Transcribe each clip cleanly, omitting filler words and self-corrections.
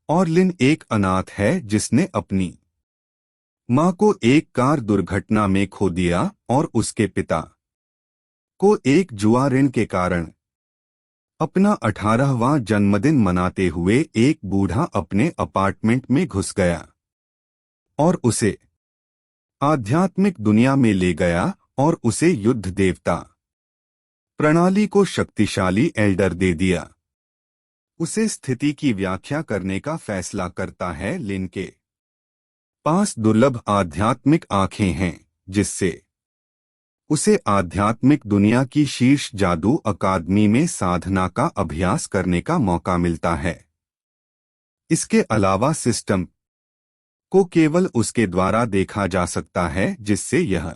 और लिन एक अनाथ है जिसने अपनी मां को एक कार दुर्घटना में खो दिया और उसके पिता को एक जुआ ऋण के कारण अपना 18वां जन्मदिन मनाते हुए एक बूढ़ा अपने अपार्टमेंट में घुस गया और उसे आध्यात्मिक दुनिया में ले गया और उसे युद्ध देवता प्रणाली को शक्तिशाली एल्डर दे दिया। उसे स्थिति की व्याख्या करने का फैसला करता है। लिन के पास दुर्लभ आध्यात्मिक आंखें हैं जिससे उसे आध्यात्मिक दुनिया की शीर्ष जादू अकादमी में साधना का अभ्यास करने का मौका मिलता है। इसके अलावा सिस्टम को केवल उसके द्वारा देखा जा सकता है जिससे यह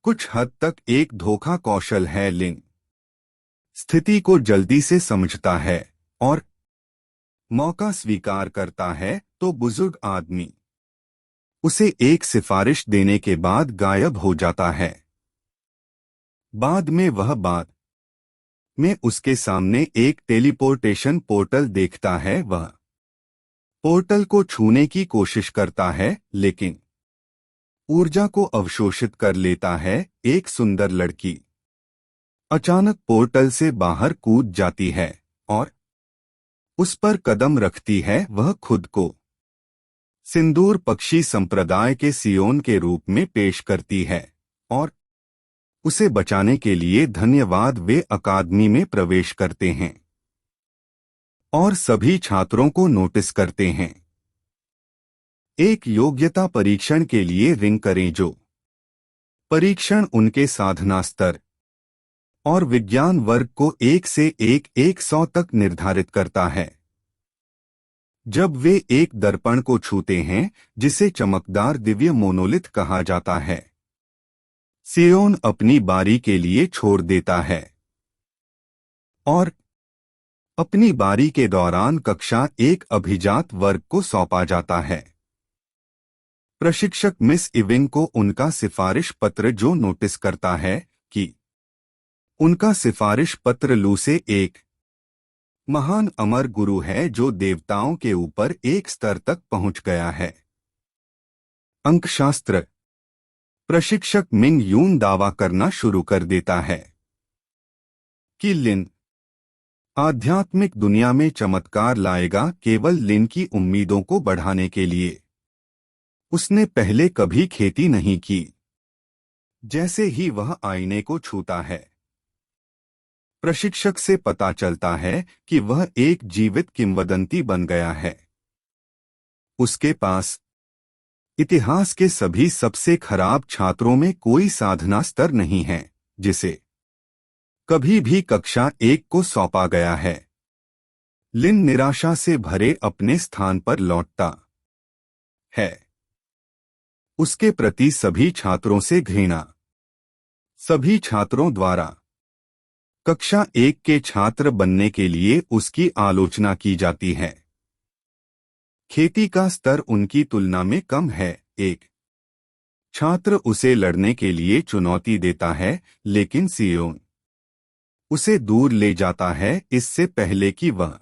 कुछ हद तक एक धोखा कौशल है। लिन स्थिति को जल्दी से समझता है और मौका स्वीकार करता है तो बुजुर्ग आदमी उसे एक सिफारिश देने के बाद गायब हो जाता है। बाद में वह बाद में उसके सामने एक टेलीपोर्टेशन पोर्टल देखता है। वह पोर्टल को छूने की कोशिश करता है लेकिन ऊर्जा को अवशोषित कर लेता है। एक सुंदर लड़की अचानक पोर्टल से बाहर कूद जाती है और उस पर कदम रखती है। वह खुद को सिंदूर पक्षी संप्रदाय के सियोन के रूप में पेश करती है और उसे बचाने के लिए धन्यवाद। वे अकादमी में प्रवेश करते हैं और सभी छात्रों को नोटिस करते हैं। एक योग्यता परीक्षण के लिए रिंग करें। जो परीक्षण उनके साधना स्तर और विज्ञान वर्ग को 1 से 100 तक निर्धारित करता है। जब वे एक दर्पण को छूते हैं जिसे चमकदार दिव्य मोनोलिथ कहा जाता है, सियोन अपनी बारी के लिए छोड़ देता है और अपनी बारी के दौरान कक्षा एक अभिजात वर्ग को सौंपा जाता है। प्रशिक्षक मिस इविंग को उनका सिफारिश पत्र जो नोटिस करता है कि उनका सिफारिश पत्र लू से एक महान अमर गुरु है जो देवताओं के ऊपर एक स्तर तक पहुंच गया है। अंकशास्त्र प्रशिक्षक मिंग यून दावा करना शुरू कर देता है कि लिन आध्यात्मिक दुनिया में चमत्कार लाएगा केवल लिन की उम्मीदों को बढ़ाने के लिए। उसने पहले कभी खेती नहीं की। जैसे ही वह आईने को छूता है, प्रशिक्षक से पता चलता है कि वह एक जीवित किंवदंती बन गया है। उसके पास इतिहास के सभी सबसे खराब छात्रों में कोई साधना स्तर नहीं है जिसे कभी भी कक्षा एक को सौंपा गया है। लिन निराशा से भरे अपने स्थान पर लौटता है। उसके प्रति सभी छात्रों से घृणा। सभी छात्रों द्वारा कक्षा एक के छात्र बनने के लिए उसकी आलोचना की जाती है। खेती का स्तर उनकी तुलना में कम है। एक छात्र उसे लड़ने के लिए चुनौती देता है लेकिन सियोन उसे दूर ले जाता है इससे पहले कि वह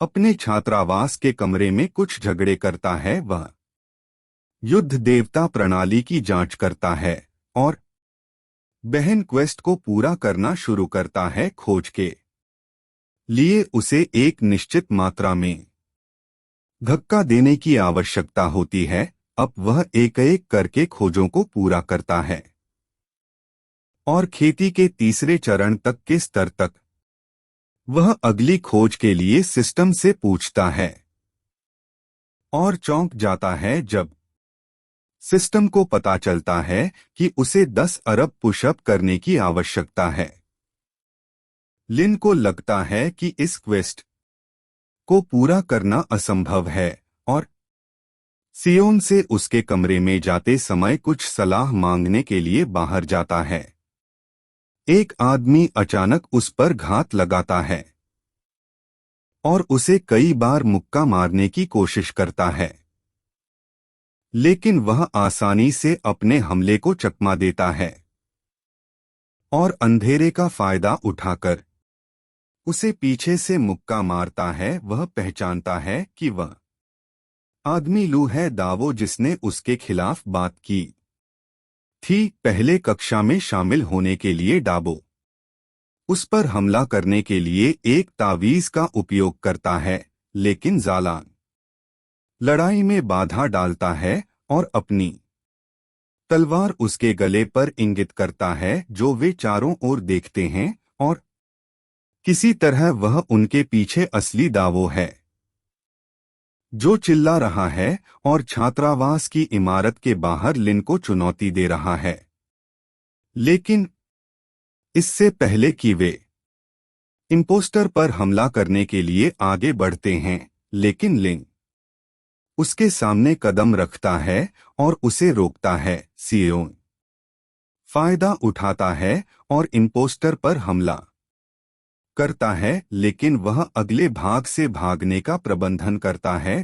अपने छात्रावास के कमरे में कुछ झगड़े करता है। वह युद्ध देवता प्रणाली की जांच करता है और बहन क्वेस्ट को पूरा करना शुरू करता है। खोज के लिए उसे एक निश्चित मात्रा में धक्का देने की आवश्यकता होती है। अब वह एक एक करके खोजों को पूरा करता है और खेती के तीसरे चरण तक के स्तर तक वह अगली खोज के लिए सिस्टम से पूछता है और चौंक जाता है जब सिस्टम को पता चलता है कि उसे 10 अरब पुशअप करने की आवश्यकता है। लिन को लगता है कि इस क्वेस्ट को पूरा करना असंभव है और सियोन से उसके कमरे में जाते समय कुछ सलाह मांगने के लिए बाहर जाता है। एक आदमी अचानक उस पर घात लगाता है और उसे कई बार मुक्का मारने की कोशिश करता है, लेकिन वह आसानी से अपने हमले को चकमा देता है और अंधेरे का फायदा उठाकर उसे पीछे से मुक्का मारता है। वह पहचानता है कि वह आदमी लू है दावो जिसने उसके खिलाफ बात की थी पहले कक्षा में शामिल होने के लिए। डाबो उस पर हमला करने के लिए एक तावीज का उपयोग करता है, लेकिन जालान लड़ाई में बाधा डालता है और अपनी तलवार उसके गले पर इंगित करता है जो वे चारों ओर देखते हैं, और किसी तरह वह उनके पीछे असली दावो है जो चिल्ला रहा है और छात्रावास की इमारत के बाहर लिन को चुनौती दे रहा है। लेकिन इससे पहले कि वे इम्पोस्टर पर हमला करने के लिए आगे बढ़ते हैं, लेकिन लिन उसके सामने कदम रखता है और उसे रोकता है। सियोन फायदा उठाता है और इम्पोस्टर पर हमला करता है, लेकिन वह अगले भाग से भागने का प्रबंधन करता है।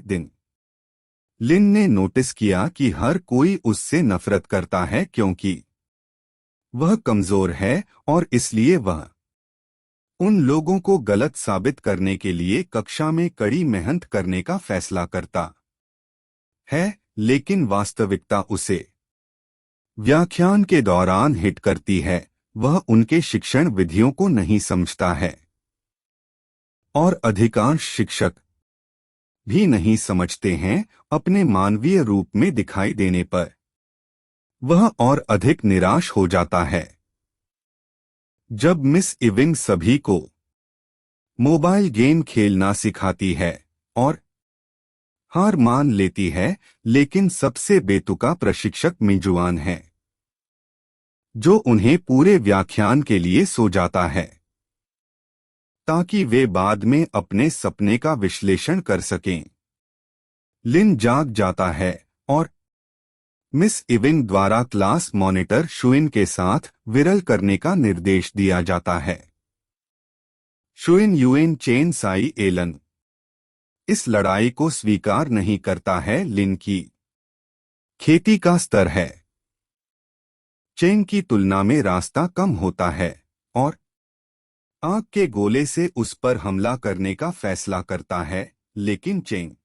लिन ने नोटिस किया कि हर कोई उससे नफरत करता है क्योंकि वह कमजोर है, और इसलिए वह उन लोगों को गलत साबित करने के लिए कक्षा में कड़ी मेहनत करने का फैसला करता है। लेकिन वास्तविकता उसे व्याख्यान के दौरान हिट करती है। वह उनके शिक्षण विधियों को नहीं समझता है, और अधिकांश शिक्षक भी नहीं समझते हैं। अपने मानवीय रूप में दिखाई देने पर वह और अधिक निराश हो जाता है। जब मिस इविंग सभी को मोबाइल गेम खेलना सिखाती है और हार मान लेती है, लेकिन सबसे बेतुका प्रशिक्षक मिजुआन है जो उन्हें पूरे व्याख्यान के लिए सो जाता है ताकि वे बाद में अपने सपने का विश्लेषण कर सकें। लिन जाग जाता है और मिस इविंग द्वारा क्लास मॉनिटर शुइन के साथ विरल करने का निर्देश दिया जाता है। शुइन युएन चेन साई एलन इस लड़ाई को स्वीकार नहीं करता है। लिन की खेती का स्तर है चेन की तुलना में रास्ता कम होता है, और आग के गोले से उस पर हमला करने का फैसला करता है। लेकिन चेन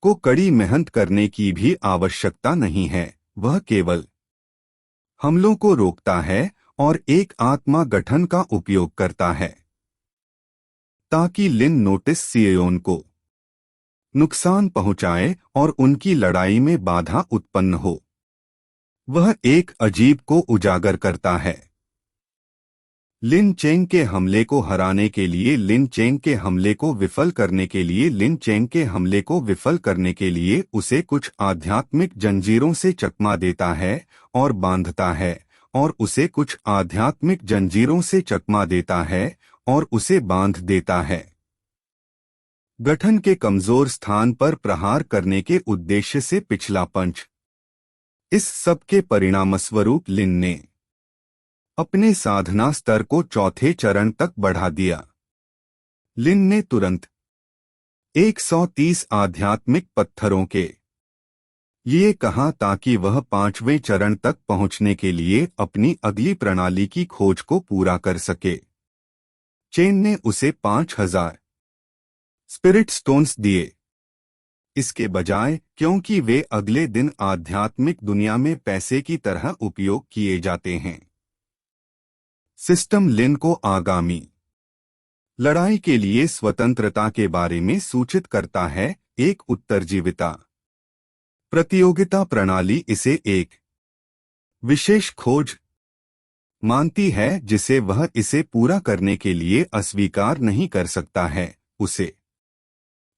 को कड़ी मेहनत करने की भी आवश्यकता नहीं है। वह केवल हमलों को रोकता है और एक आत्मा गठन का उपयोग करता है ताकि लिन नोटिस सियोन को नुकसान पहुंचाए और उनकी लड़ाई में बाधा उत्पन्न हो। वह एक अजीब को उजागर करता है। लिन चेंग के हमले को हराने के लिए लिन चेंग के हमले को विफल करने के लिए लिन चेंग के हमले को विफल करने के लिए उसे कुछ आध्यात्मिक जंजीरों से चकमा देता है और बांधता है, और उसे कुछ आध्यात्मिक जंजीरों से चकमा देता है और उसे बांध देता है। गठन के कमजोर स्थान पर प्रहार करने के उद्देश्य से पिछला पंच। इस सब के परिणामस्वरूप लिन ने अपने साधना स्तर को चौथे चरण तक बढ़ा दिया। लिन ने तुरंत 130 आध्यात्मिक पत्थरों के ये कहा ताकि वह 5वें चरण तक पहुंचने के लिए अपनी अगली प्रणाली की खोज को पूरा कर सके। चेन ने उसे 5000 स्पिरिट स्टोन्स दिए, इसके बजाय, क्योंकि वे अगले दिन आध्यात्मिक दुनिया में पैसे की तरह उपयोग किए जाते हैं। सिस्टम लिन को आगामी लड़ाई के लिए स्वतंत्रता के बारे में सूचित करता है। एक उत्तरजीविता प्रतियोगिता प्रणाली इसे एक विशेष खोज मानती है जिसे वह इसे पूरा करने के लिए अस्वीकार नहीं कर सकता है। उसे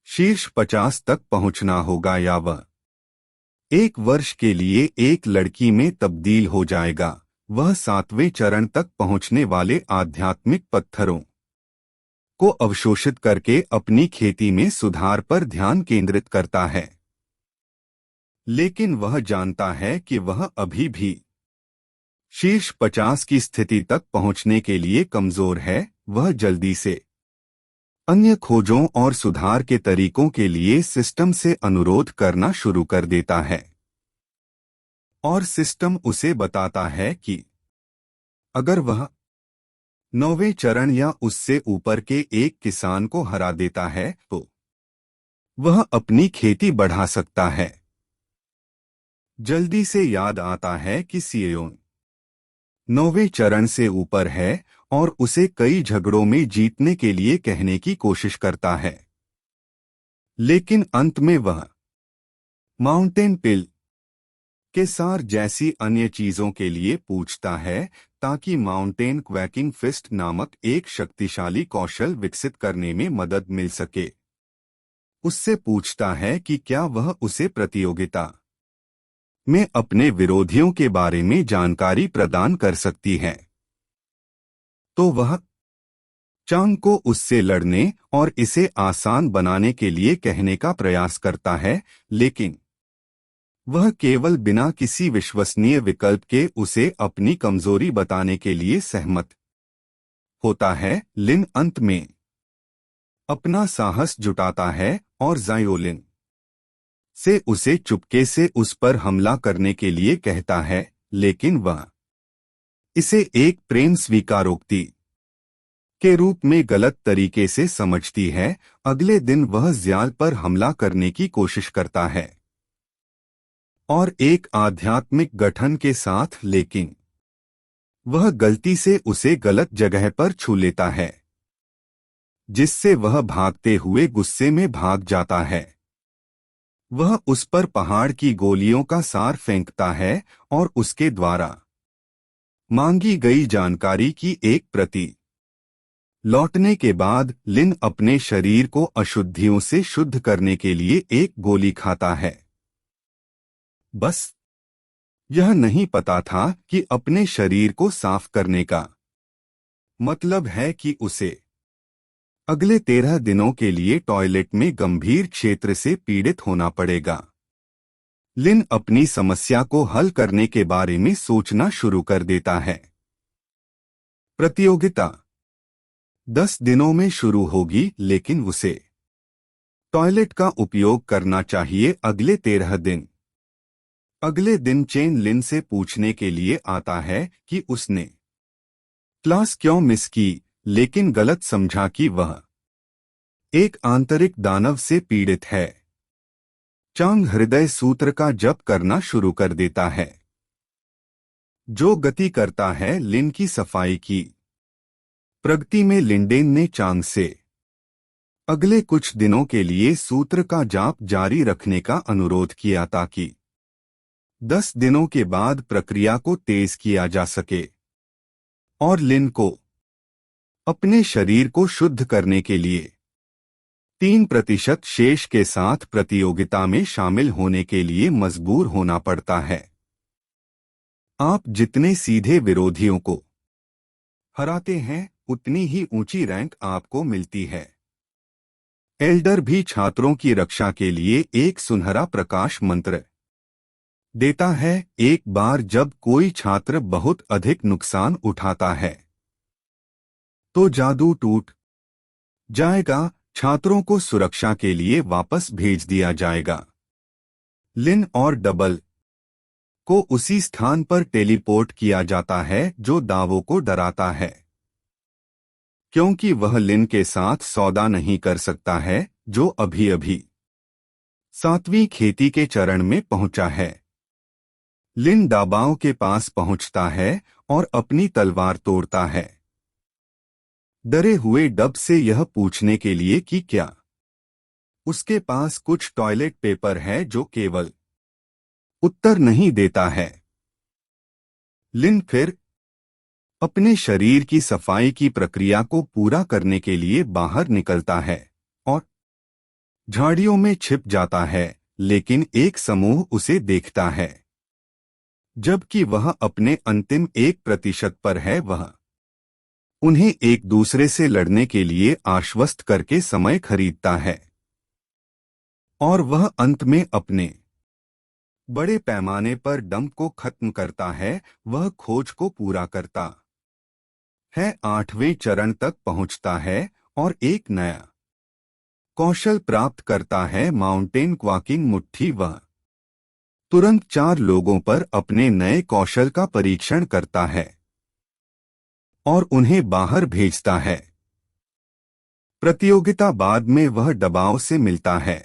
शीर्ष 50 तक पहुंचना होगा या वह एक वर्ष के लिए एक लड़की में तब्दील हो जाएगा। वह 7वें चरण तक पहुंचने वाले आध्यात्मिक पत्थरों को अवशोषित करके अपनी खेती में सुधार पर ध्यान केंद्रित करता है। लेकिन वह जानता है कि वह अभी भी शीर्ष 50 की स्थिति तक पहुंचने के लिए कमजोर है। वह जल्दी से अन्य खोजों और सुधार के तरीकों के लिए सिस्टम से अनुरोध करना शुरू कर देता है, और सिस्टम उसे बताता है कि अगर वह 9वें चरण या उससे ऊपर के एक किसान को हरा देता है तो वह अपनी खेती बढ़ा सकता है। जल्दी से याद आता है कि सियोन 9वें चरण से ऊपर है और उसे कई झगड़ों में जीतने के लिए कहने की कोशिश करता है, लेकिन अंत में वह माउंटेन पिल के सार जैसी अन्य चीजों के लिए पूछता है ताकि माउंटेन क्वैकिंग फिस्ट नामक एक शक्तिशाली कौशल विकसित करने में मदद मिल सके। उससे पूछता है कि क्या वह उसे प्रतियोगिता में अपने विरोधियों के बारे में जानकारी प्रदान कर सकती है। तो वह चांग को उससे लड़ने और इसे आसान बनाने के लिए कहने का प्रयास करता है, लेकिन वह केवल बिना किसी विश्वसनीय विकल्प के उसे अपनी कमजोरी बताने के लिए सहमत होता है। लिन अंत में अपना साहस जुटाता है और जायोलिन से उसे चुपके से उस पर हमला करने के लिए कहता है, लेकिन वह इसे एक प्रेम स्वीकारोक्ति के रूप में गलत तरीके से समझती है। अगले दिन वह ज़्याल पर हमला करने की कोशिश करता है और एक आध्यात्मिक गठन के साथ, लेकिन वह गलती से उसे गलत जगह पर छू लेता है, जिससे वह भागते हुए गुस्से में भाग जाता है। वह उस पर पहाड़ की गोलियों का सार फेंकता है और उसके द्वारा मांगी गई जानकारी की एक प्रति लौटने के बाद लिन अपने शरीर को अशुद्धियों से शुद्ध करने के लिए एक गोली खाता है। बस यह नहीं पता था कि अपने शरीर को साफ करने का मतलब है कि उसे अगले 13 दिनों के लिए टॉयलेट में गंभीर क्षेत्र से पीड़ित होना पड़ेगा। लिन अपनी समस्या को हल करने के बारे में सोचना शुरू कर देता है। प्रतियोगिता 10 दिनों में शुरू होगी, लेकिन उसे टॉयलेट का उपयोग करना चाहिए अगले 13 दिन। अगले दिन चेन लिन से पूछने के लिए आता है कि उसने क्लास क्यों मिस की, लेकिन गलत समझा कि वह एक आंतरिक दानव से पीड़ित है। चांग हृदय सूत्र का जप करना शुरू कर देता है, जो गति करता है लिन की सफाई की प्रगति में। लिंडेन ने चांग से अगले कुछ दिनों के लिए सूत्र का जाप जारी रखने का अनुरोध किया ताकि 10 दिनों के बाद प्रक्रिया को तेज किया जा सके और लिन को अपने शरीर को शुद्ध करने के लिए 3% शेष के साथ प्रतियोगिता में शामिल होने के लिए मजबूर होना पड़ता है। आप जितने सीधे विरोधियों को हराते हैं, उतनी ही ऊंची रैंक आपको मिलती है। एल्डर भी छात्रों की रक्षा के लिए एक सुनहरा प्रकाश मंत्र देता है। एक बार जब कोई छात्र बहुत अधिक नुकसान उठाता है तो जादू टूट जाएगा, छात्रों को सुरक्षा के लिए वापस भेज दिया जाएगा। लिन और डबल को उसी स्थान पर टेलीपोर्ट किया जाता है जो दावों को डराता है, क्योंकि वह लिन के साथ सौदा नहीं कर सकता है, जो अभी-अभी 7वीं खेती के चरण में पहुंचा है। लिन दाबाओं के पास पहुंचता है और अपनी तलवार तोड़ता है, डरे हुए डब से यह पूछने के लिए कि क्या उसके पास कुछ टॉयलेट पेपर है, जो केवल उत्तर नहीं देता है। लिन फिर अपने शरीर की सफाई की प्रक्रिया को पूरा करने के लिए बाहर निकलता है और झाड़ियों में छिप जाता है, लेकिन एक समूह उसे देखता है। जबकि वह अपने अंतिम 1% पर है, वह उन्हें एक दूसरे से लड़ने के लिए आश्वस्त करके समय खरीदता है और वह अंत में अपने बड़े पैमाने पर डंप को खत्म करता है। वह खोज को पूरा करता है, 8वें चरण तक पहुंचता है और एक नया कौशल प्राप्त करता है, माउंटेन क्वाकिंग मुट्ठी। वह तुरंत 4 लोगों पर अपने नए कौशल का परीक्षण करता है। और उन्हें बाहर भेजता है। प्रतियोगिता बाद में वह दबाव से मिलता है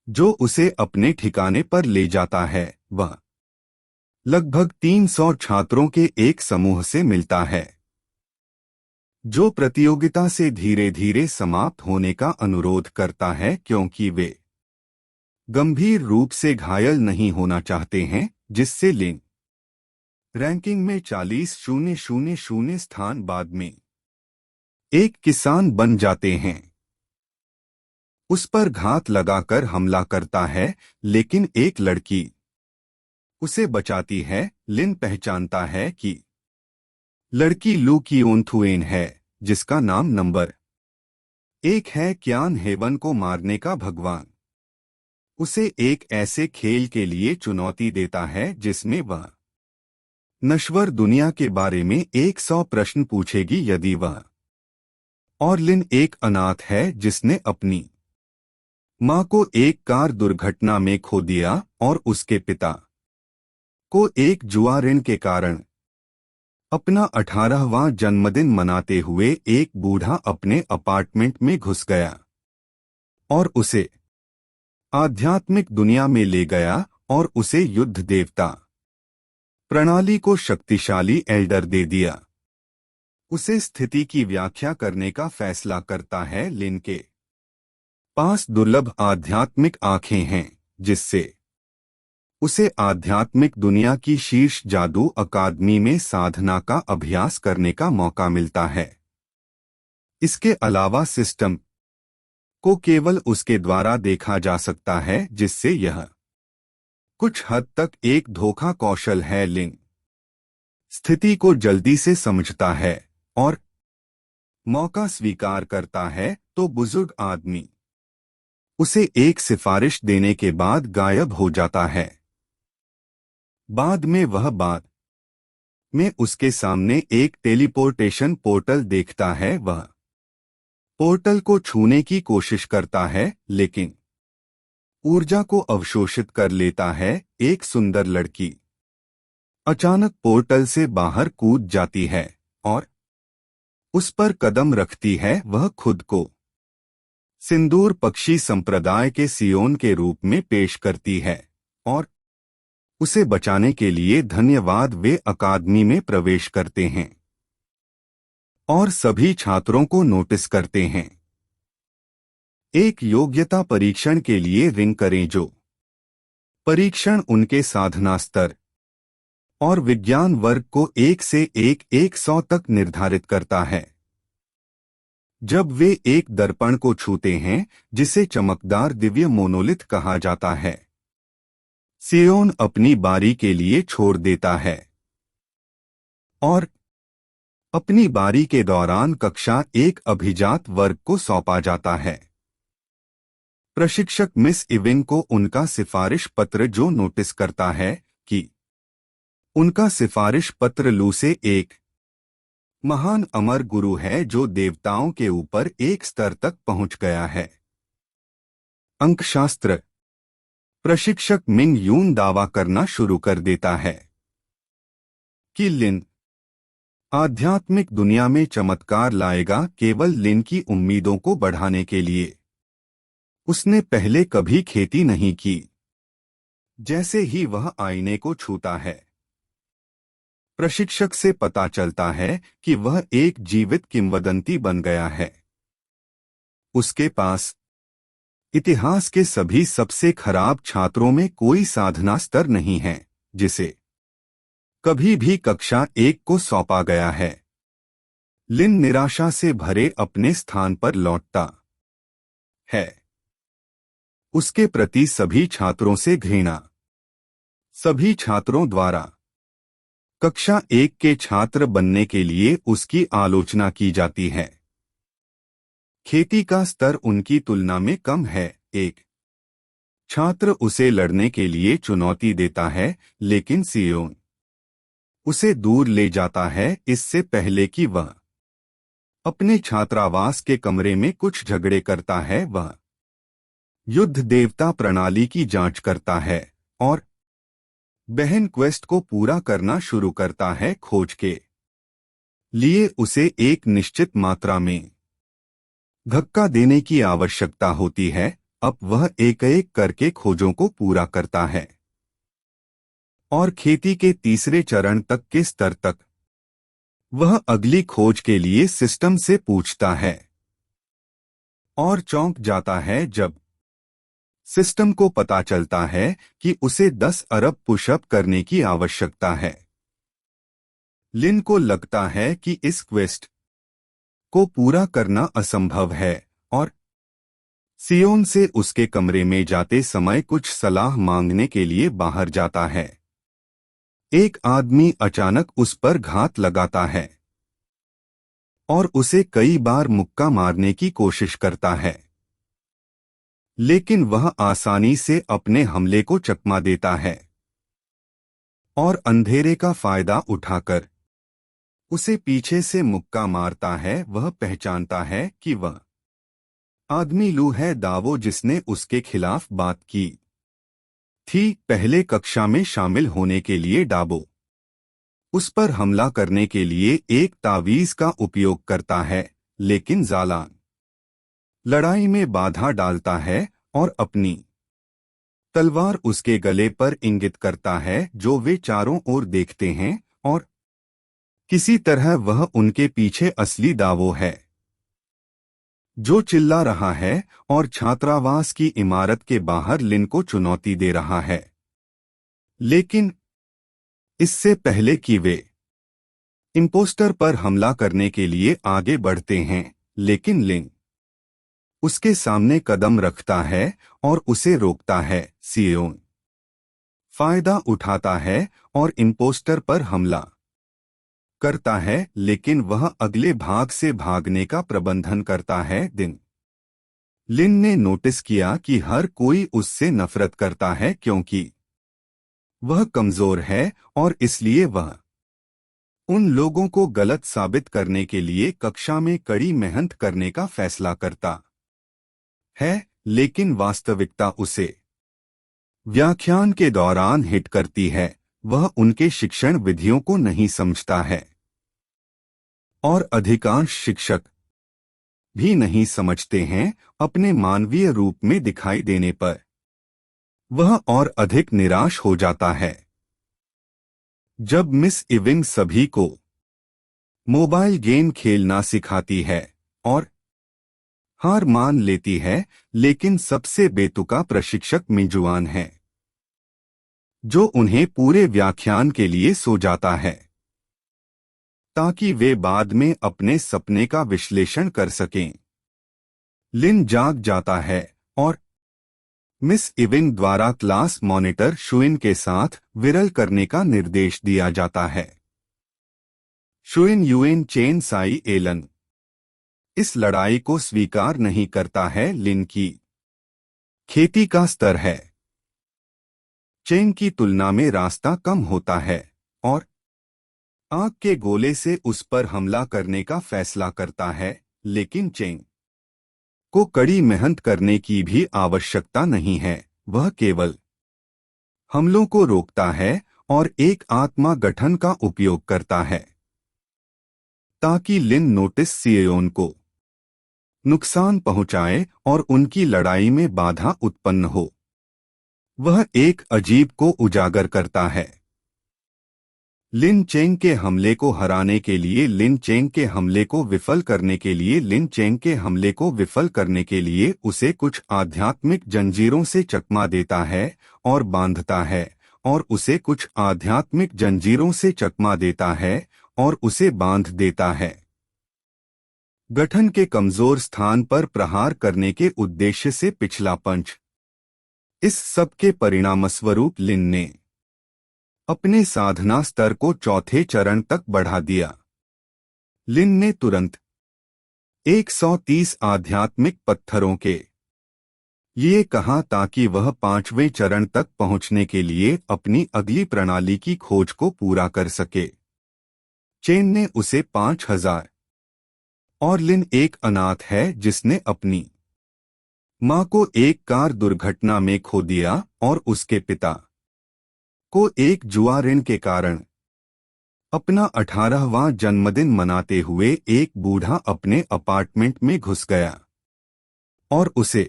जो उसे अपने ठिकाने पर ले जाता है। वह लगभग 300 छात्रों के एक समूह से मिलता है जो प्रतियोगिता से धीरे धीरे समाप्त होने का अनुरोध करता है क्योंकि वे गंभीर रूप से घायल नहीं होना चाहते हैं, जिससे लिन रैंकिंग में 40,000 स्थान बाद में एक किसान बन जाते हैं। उस पर घात लगाकर हमला करता है, लेकिन एक लड़की उसे बचाती है। लिन पहचानता है कि लड़की लू कियोन है, जिसका नाम नंबर 1 है। क्यान हेवन को मारने का भगवान उसे एक ऐसे खेल के लिए चुनौती देता है जिसमें वह नश्वर दुनिया के बारे में 100 प्रश्न पूछेगी यदि वह और लिन एक अनाथ है जिसने अपनी मां को एक कार दुर्घटना में खो दिया और उसके पिता को एक जुआ ऋण के कारण अपना 18वां जन्मदिन मनाते हुए एक बूढ़ा अपने अपार्टमेंट में घुस गया और उसे आध्यात्मिक दुनिया में ले गया और उसे युद्ध देवता प्रणाली को शक्तिशाली एल्डर दे दिया। उसे स्थिति की व्याख्या करने का फैसला करता है। लिन के पास दुर्लभ आध्यात्मिक आंखें हैं जिससे उसे आध्यात्मिक दुनिया की शीर्ष जादू अकादमी में साधना का अभ्यास करने का मौका मिलता है। इसके अलावा सिस्टम को केवल उसके द्वारा देखा जा सकता है, जिससे यह कुछ हद तक एक धोखा कौशल है। लिन स्थिति को जल्दी से समझता है और मौका स्वीकार करता है तो बुजुर्ग आदमी उसे एक सिफारिश देने के बाद गायब हो जाता है। बाद में वह बाद में उसके सामने एक टेलीपोर्टेशन पोर्टल देखता है। वह पोर्टल को छूने की कोशिश करता है लेकिन ऊर्जा को अवशोषित कर लेता है। एक सुंदर लड़की अचानक पोर्टल से बाहर कूद जाती है और उस पर कदम रखती है। वह खुद को सिंदूर पक्षी संप्रदाय के सियोन के रूप में पेश करती है और उसे बचाने के लिए धन्यवाद। वे अकादमी में प्रवेश करते हैं और सभी छात्रों को नोटिस करते हैं। एक योग्यता परीक्षण के लिए रिंग करें जो परीक्षण उनके साधना स्तर और विज्ञान वर्ग को 1 से 100 तक निर्धारित करता है। जब वे एक दर्पण को छूते हैं जिसे चमकदार दिव्य मोनोलिथ कहा जाता है, सियोन अपनी बारी के लिए छोड़ देता है और अपनी बारी के दौरान कक्षा एक अभिजात वर्ग को सौंपा जाता है। प्रशिक्षक मिस इविन को उनका सिफारिश पत्र जो नोटिस करता है कि उनका सिफारिश पत्र लू से एक महान अमर गुरु है जो देवताओं के ऊपर एक स्तर तक पहुंच गया है। अंकशास्त्र प्रशिक्षक मिंग यून दावा करना शुरू कर देता है कि लिन आध्यात्मिक दुनिया में चमत्कार लाएगा केवल लिन की उम्मीदों को बढ़ाने के लिए। उसने पहले कभी खेती नहीं की। जैसे ही वह आईने को छूता है, प्रशिक्षक से पता चलता है कि वह एक जीवित किंवदंती बन गया है। उसके पास इतिहास के सभी सबसे खराब छात्रों में कोई साधना स्तर नहीं है जिसे कभी भी कक्षा 1 को सौंपा गया है। लिन निराशा से भरे अपने स्थान पर लौटता है। उसके प्रति सभी छात्रों से घृणा। सभी छात्रों द्वारा कक्षा 1 के छात्र बनने के लिए उसकी आलोचना की जाती है। खेती का स्तर उनकी तुलना में कम है। एक छात्र उसे लड़ने के लिए चुनौती देता है, लेकिन सियोन उसे दूर ले जाता है इससे पहले कि वह अपने छात्रावास के कमरे में कुछ झगड़े करता है। वह युद्ध देवता प्रणाली की जांच करता है और बहन क्वेस्ट को पूरा करना शुरू करता है। खोज के लिए उसे एक निश्चित मात्रा में धक्का देने की आवश्यकता होती है। अब वह एक एक करके खोजों को पूरा करता है और खेती के तीसरे चरण तक के स्तर तक वह अगली खोज के लिए सिस्टम से पूछता है और चौंक जाता है जब सिस्टम को पता चलता है कि उसे 10 अरब पुशअप करने की आवश्यकता है। लिन को लगता है कि इस क्वेस्ट को पूरा करना असंभव है और सियोन से उसके कमरे में जाते समय कुछ सलाह मांगने के लिए बाहर जाता है। एक आदमी अचानक उस पर घात लगाता है और उसे कई बार मुक्का मारने की कोशिश करता है, लेकिन वह आसानी से अपने हमले को चकमा देता है और अंधेरे का फायदा उठाकर उसे पीछे से मुक्का मारता है। वह पहचानता है कि वह आदमी लू है दावो जिसने उसके खिलाफ बात की थी पहले कक्षा में शामिल होने के लिए। डाबो उस पर हमला करने के लिए एक तावीज का उपयोग करता है, लेकिन जालान लड़ाई में बाधा डालता है और अपनी तलवार उसके गले पर इंगित करता है जो वे चारों ओर देखते हैं और किसी तरह वह उनके पीछे असली दावो है जो चिल्ला रहा है और छात्रावास की इमारत के बाहर लिन को चुनौती दे रहा है। लेकिन इससे पहले कि वे इम्पोस्टर पर हमला करने के लिए आगे बढ़ते हैं, लेकिन लिन उसके सामने कदम रखता है और उसे रोकता है। सियोन फायदा उठाता है और इम्पोस्टर पर हमला करता है, लेकिन वह अगले भाग से भागने का प्रबंधन करता है। लिन ने नोटिस किया कि हर कोई उससे नफरत करता है क्योंकि वह कमजोर है और इसलिए वह उन लोगों को गलत साबित करने के लिए कक्षा में कड़ी मेहनत करने का फैसला करता है, लेकिन वास्तविकता उसे व्याख्यान के दौरान हिट करती है। वह उनके शिक्षण विधियों को नहीं समझता है और अधिकांश शिक्षक भी नहीं समझते हैं। अपने मानवीय रूप में दिखाई देने पर वह और अधिक निराश हो जाता है जब मिस इविंग सभी को मोबाइल गेम खेलना सिखाती है और हार मान लेती है, लेकिन सबसे बेतुका प्रशिक्षक मिजुआन है जो उन्हें पूरे व्याख्यान के लिए सो जाता है ताकि वे बाद में अपने सपने का विश्लेषण कर सकें। लिन जाग जाता है और मिस इविंग द्वारा क्लास मॉनिटर शुइन के साथ विरल करने का निर्देश दिया जाता है। शुइन युएन चेन साई एलन इस लड़ाई को स्वीकार नहीं करता है। लिन की खेती का स्तर है चेन की तुलना में रास्ता कम होता है और आग के गोले से उस पर हमला करने का फैसला करता है, लेकिन चेन को कड़ी मेहनत करने की भी आवश्यकता नहीं है। वह केवल हमलों को रोकता है और एक आत्मा गठन का उपयोग करता है ताकि लिन नोटिस सियोन को नुकसान पहुंचाए और उनकी लड़ाई में बाधा उत्पन्न हो। वह एक अजीब को उजागर करता है लिन चेंग के हमले को हराने के लिए। लिन चेंग के हमले को विफल करने के लिए लिन चेंग के हमले को विफल करने के लिए उसे कुछ आध्यात्मिक जंजीरों से चकमा देता है और बांधता है और उसे कुछ आध्यात्मिक जंजीरों से चकमा देता है और उसे बांध देता है गठन के कमजोर स्थान पर प्रहार करने के उद्देश्य से। पिछला पंच इस सब के परिणामस्वरूप लिन ने अपने साधना स्तर को चौथे चरण तक बढ़ा दिया। लिन ने तुरंत 130 आध्यात्मिक पत्थरों के लिए कहा ताकि वह 5वें चरण तक पहुंचने के लिए अपनी अगली प्रणाली की खोज को पूरा कर सके। चेन ने उसे 5000 और लिन एक अनाथ है जिसने अपनी मां को एक कार दुर्घटना में खो दिया और उसके पिता को एक जुआ ऋण के कारण अपना 18वां जन्मदिन मनाते हुए एक बूढ़ा अपने अपार्टमेंट में घुस गया और उसे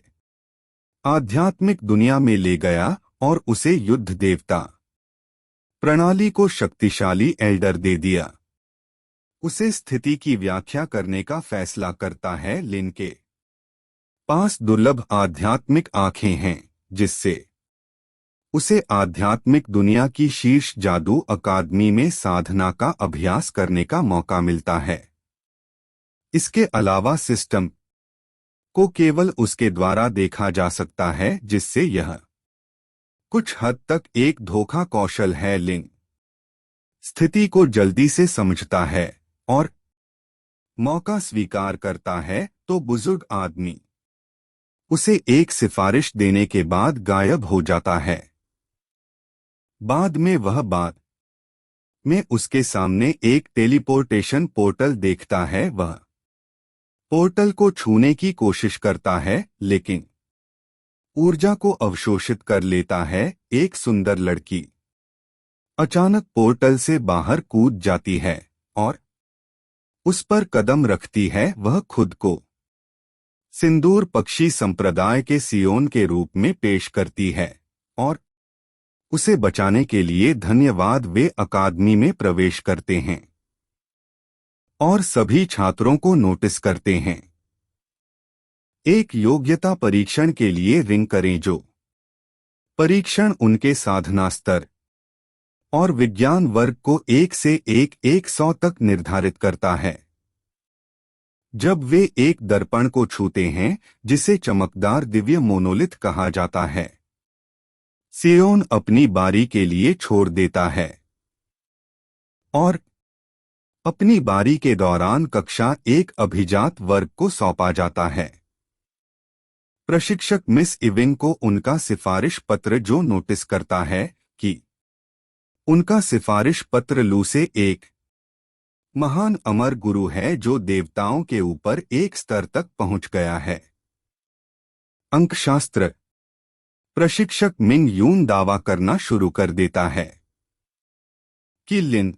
आध्यात्मिक दुनिया में ले गया और उसे युद्ध देवता प्रणाली को शक्तिशाली एल्डर दे दिया। उसे स्थिति की व्याख्या करने का फैसला करता है। लिन के पास दुर्लभ आध्यात्मिक आंखें हैं, जिससे उसे आध्यात्मिक दुनिया की शीर्ष जादू अकादमी में साधना का अभ्यास करने का मौका मिलता है। इसके अलावा सिस्टम को केवल उसके द्वारा देखा जा सकता है, जिससे यह कुछ हद तक एक धोखा कौशल है। लिन स्थिति को जल्दी से समझता है और मौका स्वीकार करता है तो बुजुर्ग आदमी उसे एक सिफारिश देने के बाद गायब हो जाता है। बाद में वह बाद में उसके सामने एक टेलीपोर्टेशन पोर्टल देखता है। वह पोर्टल को छूने की कोशिश करता है, लेकिन ऊर्जा को अवशोषित कर लेता है। एक सुंदर लड़की अचानक पोर्टल से बाहर कूद जाती है और उस पर कदम रखती है। वह खुद को सिंदूर पक्षी संप्रदाय के सियोन के रूप में पेश करती है और उसे बचाने के लिए धन्यवाद। वे अकादमी में प्रवेश करते हैं और सभी छात्रों को नोटिस करते हैं। एक योग्यता परीक्षण के लिए रिंग करें। जो परीक्षण उनके साधना स्तर और विज्ञान वर्ग को 1 से 100 तक निर्धारित करता है। जब वे एक दर्पण को छूते हैं, जिसे चमकदार दिव्य मोनोलिथ कहा जाता है, सियोन अपनी बारी के लिए छोड़ देता है और अपनी बारी के दौरान कक्षा एक अभिजात वर्ग को सौंपा जाता है। प्रशिक्षक मिस इविंग को उनका सिफारिश पत्र जो नोटिस करता है कि उनका सिफारिश पत्र लू से एक महान अमर गुरु है जो देवताओं के ऊपर एक स्तर तक पहुंच गया है। अंकशास्त्र प्रशिक्षक मिंग यून दावा करना शुरू कर देता है कि लिन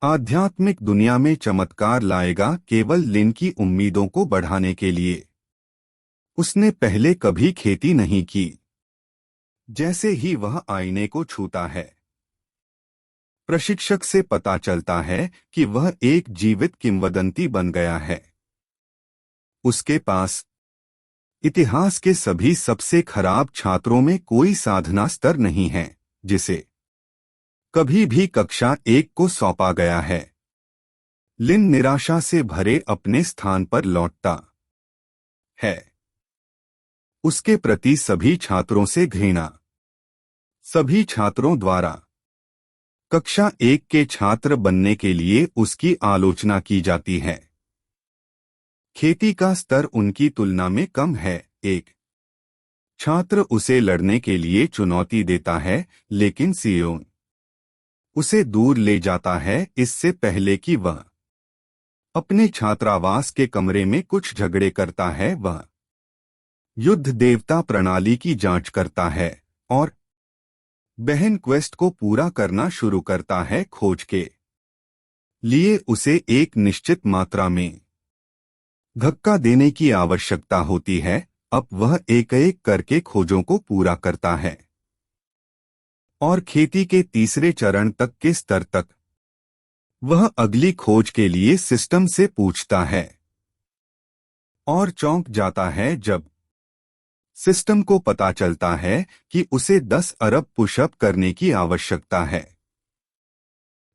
आध्यात्मिक दुनिया में चमत्कार लाएगा, केवल लिन की उम्मीदों को बढ़ाने के लिए। उसने पहले कभी खेती नहीं की। जैसे ही वह आईने को छूता है, प्रशिक्षक से पता चलता है कि वह एक जीवित किंवदंती बन गया है। उसके पास इतिहास के सभी सबसे खराब छात्रों में कोई साधना स्तर नहीं है जिसे कभी भी कक्षा एक को सौंपा गया है। लिन निराशा से भरे अपने स्थान पर लौटता है। उसके प्रति सभी छात्रों से घृणा। सभी छात्रों द्वारा कक्षा एक के छात्र बनने के लिए उसकी आलोचना की जाती है। खेती का स्तर उनकी तुलना में कम है। एक छात्र उसे लड़ने के लिए चुनौती देता है, लेकिन सियोन उसे दूर ले जाता है इससे पहले कि वह अपने छात्रावास के कमरे में कुछ झगड़े करता है। वह युद्ध देवता प्रणाली की जांच करता है और बहन क्वेस्ट को पूरा करना शुरू करता है। खोज के लिए उसे एक निश्चित मात्रा में धक्का देने की आवश्यकता होती है। अब वह एक एक करके खोजों को पूरा करता है और खेती के तीसरे चरण तक के स्तर तक वह अगली खोज के लिए सिस्टम से पूछता है और चौंक जाता है जब सिस्टम को पता चलता है कि उसे 10 अरब पुशअप करने की आवश्यकता है।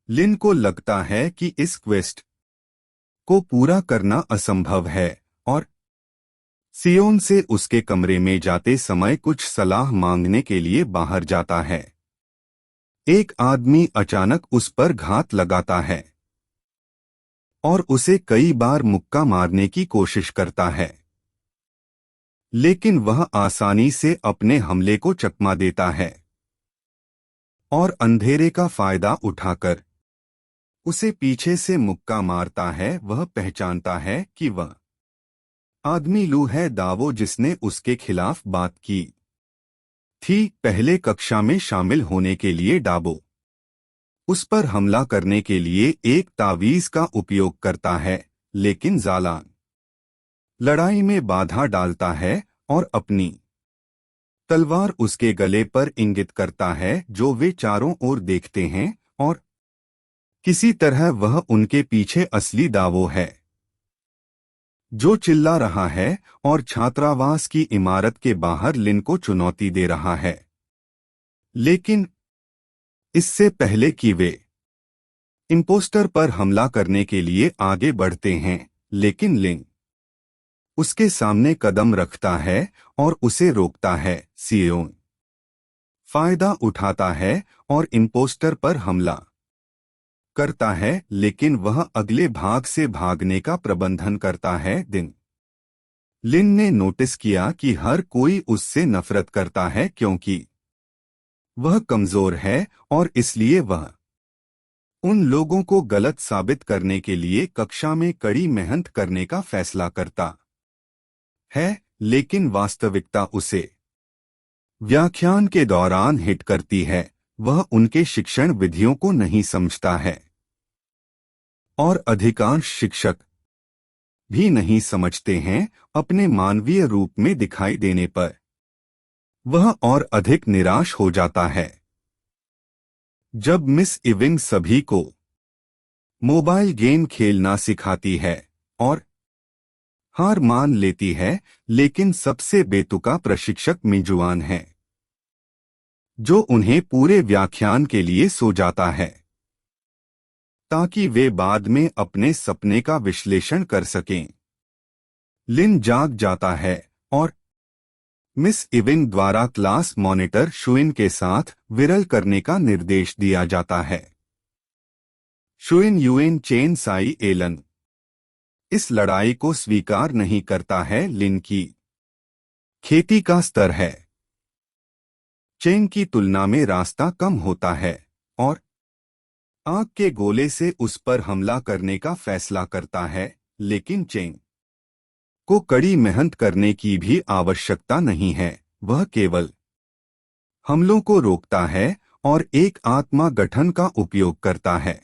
लिन को लगता है कि इस क्वेस्ट को पूरा करना असंभव है और सियोन से उसके कमरे में जाते समय कुछ सलाह मांगने के लिए बाहर जाता है। एक आदमी अचानक उस पर घात लगाता है और उसे कई बार मुक्का मारने की कोशिश करता है, लेकिन वह आसानी से अपने हमले को चकमा देता है और अंधेरे का फायदा उठाकर उसे पीछे से मुक्का मारता है। वह पहचानता है कि वह आदमी लू है दावो जिसने उसके खिलाफ बात की थी पहले कक्षा में शामिल होने के लिए। डाबो उस पर हमला करने के लिए एक तावीज का उपयोग करता है, लेकिन ज़ालान लड़ाई में बाधा डालता है और अपनी तलवार उसके गले पर इंगित करता है जो वे चारों ओर देखते हैं, और किसी तरह वह उनके पीछे असली दावो है जो चिल्ला रहा है और छात्रावास की इमारत के बाहर लिन को चुनौती दे रहा है। लेकिन इससे पहले कि वे इम्पोस्टर पर हमला करने के लिए आगे बढ़ते हैं, लेकिन लिन उसके सामने कदम रखता है और उसे रोकता है। सियोन फायदा उठाता है और इम्पोस्टर पर हमला करता है, लेकिन वह अगले भाग से भागने का प्रबंधन करता है। लिन ने नोटिस किया कि हर कोई उससे नफरत करता है क्योंकि वह कमजोर है, और इसलिए वह उन लोगों को गलत साबित करने के लिए कक्षा में कड़ी मेहनत करने का फैसला करता है। लेकिन वास्तविकता उसे व्याख्यान के दौरान हिट करती है। वह उनके शिक्षण विधियों को नहीं समझता है, और अधिकांश शिक्षक भी नहीं समझते हैं। अपने मानवीय रूप में दिखाई देने पर वह और अधिक निराश हो जाता है। जब मिस इविंग सभी को मोबाइल गेम खेलना सिखाती है और हार मान लेती है, लेकिन सबसे बेतुका प्रशिक्षक मिजुआन है जो उन्हें पूरे व्याख्यान के लिए सो जाता है ताकि वे बाद में अपने सपने का विश्लेषण कर सकें। लिन जाग जाता है और मिस इविंग द्वारा क्लास मॉनिटर शुइन के साथ विरल करने का निर्देश दिया जाता है। शुइन युएन चेन साई एलन इस लड़ाई को स्वीकार नहीं करता है। लिन की खेती का स्तर है चेन की तुलना में रास्ता कम होता है, और आग के गोले से उस पर हमला करने का फैसला करता है। लेकिन चेन को कड़ी मेहनत करने की भी आवश्यकता नहीं है। वह केवल हमलों को रोकता है और एक आत्मा गठन का उपयोग करता है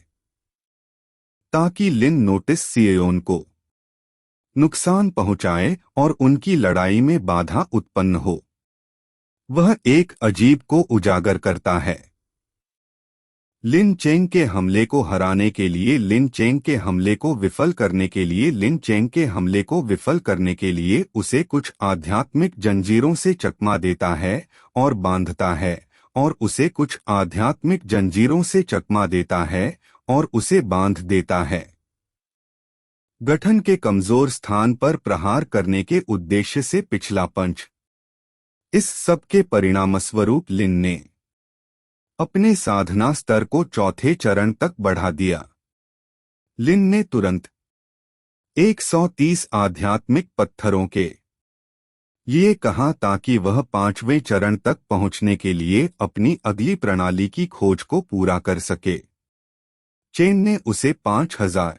ताकि लिन नोटिस सियोन को नुकसान पहुंचाए और उनकी लड़ाई में बाधा उत्पन्न हो। वह एक अजीब को उजागर करता है। लिन चेंग के हमले को हराने के लिए, लिन चेंग के हमले को विफल करने के लिए, लिन चेंग के हमले को विफल करने के लिए उसे कुछ आध्यात्मिक जंजीरों से चकमा देता है और बांधता है, और उसे कुछ आध्यात्मिक जंजीरों से चकमा देता है और उसे बांध देता है। गठन के कमजोर स्थान पर प्रहार करने के उद्देश्य से पिछला पंच। इस सब के परिणामस्वरूप लिन ने अपने साधना स्तर को चौथे चरण तक बढ़ा दिया। लिन ने तुरंत 130 आध्यात्मिक पत्थरों के ये कहा ताकि वह 5वें चरण तक पहुंचने के लिए अपनी अगली प्रणाली की खोज को पूरा कर सके। चेन ने उसे 5000